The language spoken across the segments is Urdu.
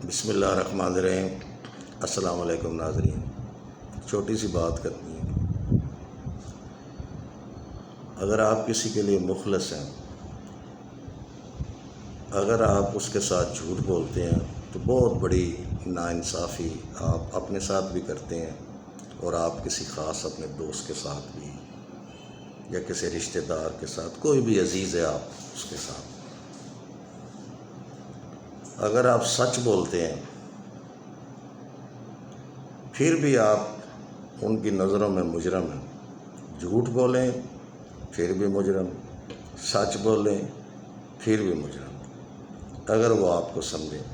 بسم اللہ الرحمن الرحیم۔ السلام علیکم ناظرین، چھوٹی سی بات کرنی ہے۔ اگر آپ کسی کے لیے مخلص ہیں، اگر آپ اس کے ساتھ جھوٹ بولتے ہیں تو بہت بڑی ناانصافی آپ اپنے ساتھ بھی کرتے ہیں، اور آپ کسی خاص اپنے دوست کے ساتھ بھی، یا کسی رشتہ دار کے ساتھ، کوئی بھی عزیز ہے آپ اس کے ساتھ، اگر آپ سچ بولتے ہیں پھر بھی آپ ان کی نظروں میں مجرم ہیں۔ جھوٹ بولیں پھر بھی مجرم، سچ بولیں پھر بھی مجرم۔ اگر وہ آپ کو سمجھیں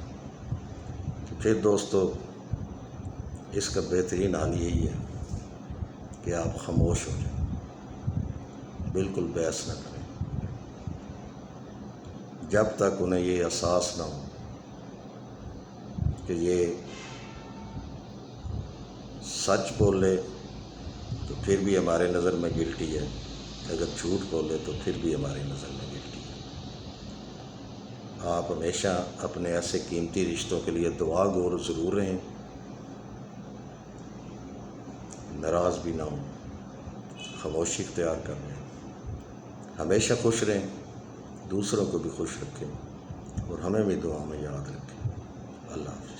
تو پھر دوستو اس کا بہترین حل یہی ہے کہ آپ خاموش ہو جائیں، بالکل بحث نہ کریں، جب تک انہیں یہ احساس نہ ہو کہ یہ سچ بولے تو پھر بھی ہمارے نظر میں گلٹی ہے، اگر جھوٹ بولے تو پھر بھی ہماری نظر میں گلٹی ہے۔ آپ ہمیشہ اپنے ایسے قیمتی رشتوں کے لیے دعا گو ضرور رہیں، ناراض بھی نہ ہوں، خاموشی اختیار کر لیں، ہمیشہ خوش رہیں، دوسروں کو بھی خوش رکھیں، اور ہمیں بھی دعا میں یاد رکھیں۔ اللہ حافظ۔